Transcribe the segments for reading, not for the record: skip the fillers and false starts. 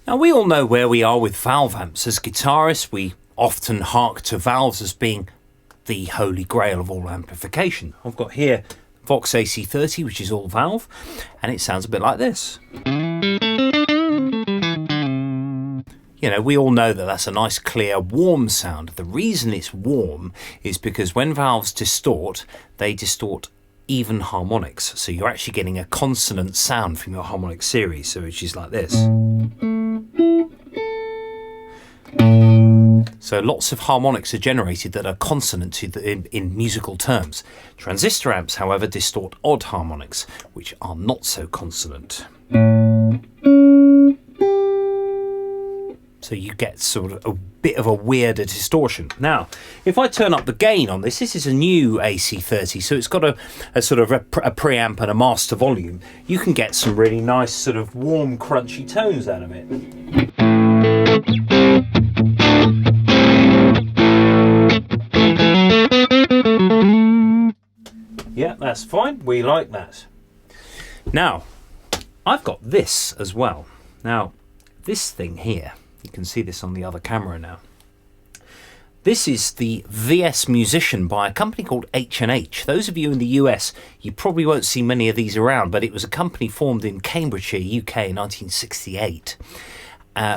Now, we all know where we are with valve amps. As guitarists, we often hark to valves as being the holy grail of all amplification. I've got here Vox AC30, which is all valve, and it sounds a bit like this. You know, we all know that that's a nice, clear, warm sound. The reason it's warm is because when valves distort, they distort even harmonics. So you're actually getting a consonant sound from your harmonic series, so which is like this. So lots of harmonics are generated that are consonant in musical terms. Transistor amps, however, distort odd harmonics, which are not so consonant. So you get sort of a bit of a weirder distortion. Now, if I turn up the gain on this, this is a new AC30, so it's got a sort of a preamp and a master volume. You can get some really nice sort of warm, crunchy tones out of it. Yeah, that's fine. We like that. Now, I've got this as well. Now, this thing here, you can see this on the other camera now. This is the VS Musician by a company called H&H. Those of you in the US, you probably won't see many of these around, but it was a company formed in Cambridgeshire, UK in 1968,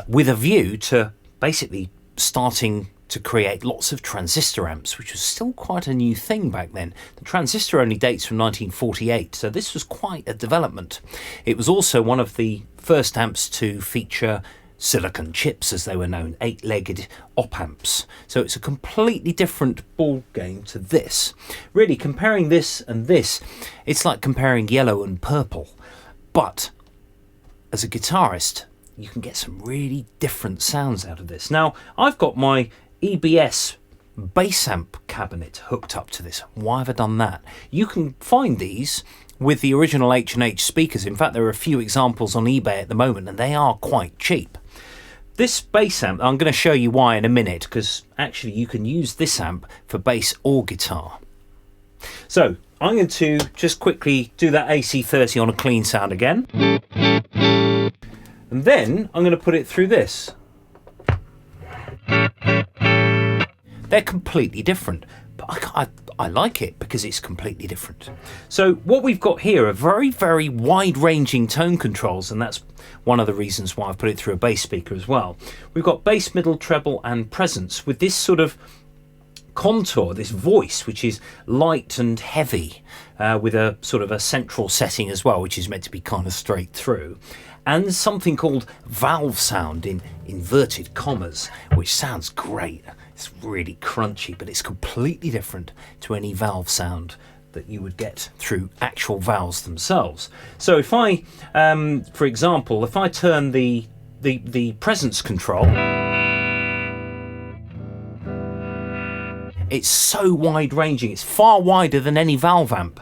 with a view to basically starting to create lots of transistor amps, which was still quite a new thing back then. The transistor only dates from 1948, so this was quite a development. It was also one of the first amps to feature silicon chips, as they were known, 8-legged op amps. So it's a completely different ball game to this. Really, comparing this and this, it's like comparing yellow and purple. But as a guitarist, you can get some really different sounds out of this. Now, I've got my EBS bass amp cabinet hooked up to this. Why have I done that? You can find these with the original H&H speakers. In fact, there are a few examples on eBay at the moment, and they are quite cheap. This bass amp, I'm going to show you why in a minute, because actually you can use this amp for bass or guitar. So I'm going to just quickly do that AC30 on a clean sound again. And then I'm going to put it through this. They're completely different, but I like it because it's completely different. So what we've got here are very, very wide-ranging tone controls, and that's one of the reasons why I've put it through a bass speaker as well. We've got bass, middle, treble and presence with this sort of contour, this voice, which is light and heavy, with a sort of a central setting as well, which is meant to be kind of straight through. And something called valve sound in inverted commas, which sounds great. It's really crunchy, but it's completely different to any valve sound that you would get through actual valves themselves. So if I, for example, if I turn the presence control, it's so wide-ranging. It's far wider than any valve amp.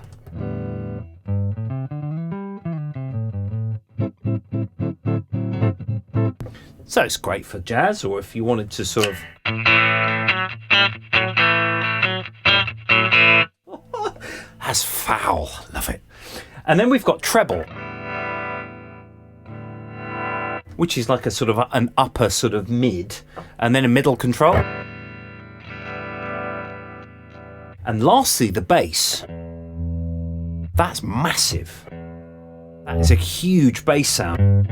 So it's great for jazz, or if you wanted to sort of... That's foul. Love it. And then we've got treble, which is like a sort of an upper sort of mid, and then a middle control. And lastly, the bass. That's massive. That is a huge bass sound.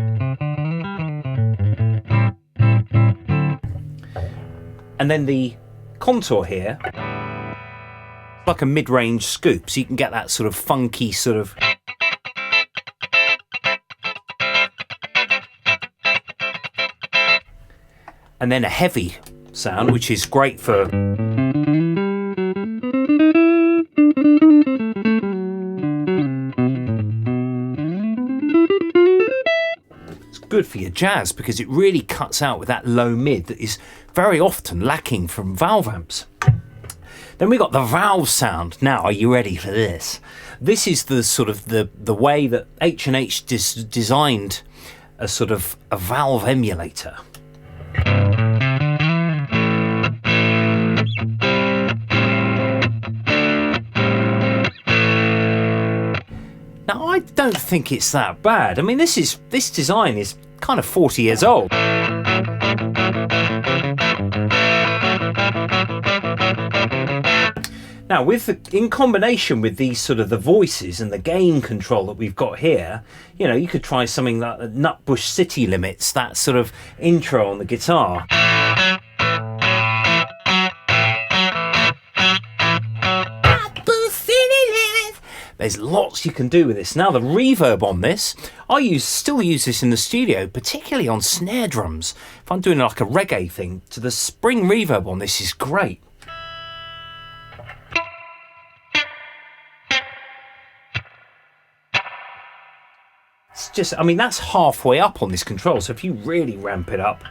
And then the contour here, like a mid-range scoop, so you can get that sort of funky sort of... And then a heavy sound, which is great for... Good for your jazz because it really cuts out with that low mid that is very often lacking from valve amps. Then we got the valve sound. Now, are you ready for this? This is the sort of the way that H&H designed a sort of a valve emulator. Now, I don't think it's that bad. I mean, this design is kind of 40 years old. Now, in combination with these sort of the voices and the gain control that we've got here, you know, you could try something like the Nutbush City Limits, that sort of intro on the guitar. There's lots you can do with this. Now, the reverb on this, I still use this in the studio, particularly on snare drums. If I'm doing like a reggae thing, the spring reverb on this is great. It's just, I mean, that's halfway up on this control, so if you really ramp it up.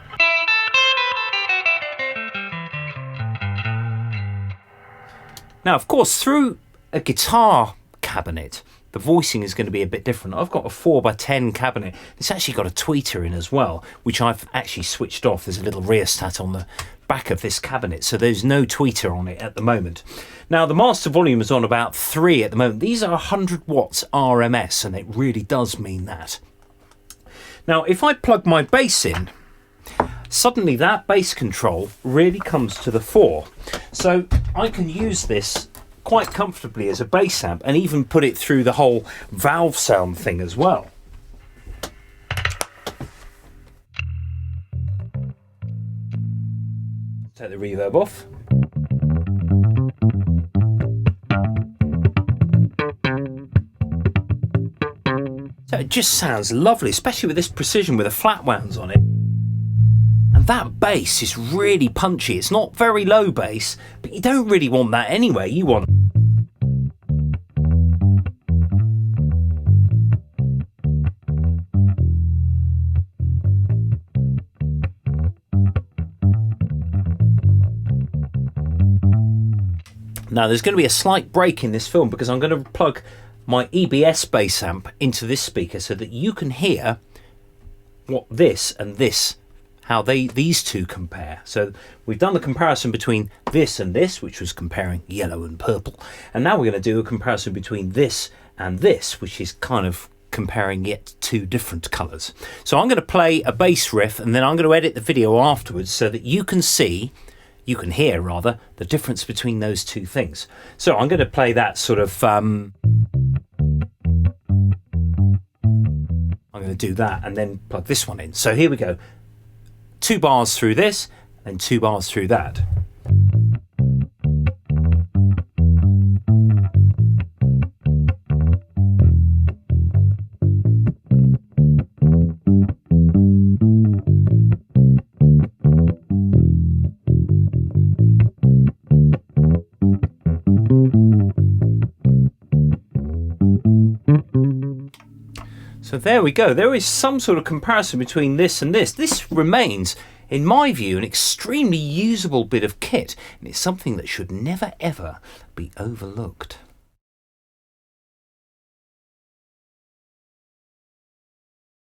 Now, of course, through a guitar cabinet, the voicing is going to be a bit different. I've got a 4x10 cabinet. It's actually got a tweeter in as well, which I've actually switched off. There's a little rheostat on the back of this cabinet, so there's no tweeter on it at the moment. Now, the master volume is on about 3 at the moment. These are 100 watts RMS, and it really does mean that. Now, if I plug my bass in, suddenly that bass control really comes to the fore. So I can use this quite comfortably as a bass amp and even put it through the whole valve sound thing as well. Take the reverb off. So it just sounds lovely, especially with this precision with the flat wounds on it. And that bass is really punchy. It's not very low bass, but you don't really want that anyway. You want... Now, there's going to be a slight break in this film because I'm going to plug my EBS bass amp into this speaker so that you can hear what this and this, how these two compare. So we've done the comparison between this and this, which was comparing yellow and purple, and now we're going to do a comparison between this and this, which is kind of comparing yet two different colours. So I'm going to play a bass riff, and then I'm going to edit the video afterwards so that you can hear rather, the difference between those two things. So I'm going to play that sort of... I'm going to do that and then plug this one in. So here we go. 2 bars through this and 2 bars through that. So there we go. There is some sort of comparison between this and this. This remains, in my view, an extremely usable bit of kit, and it's something that should never ever be overlooked.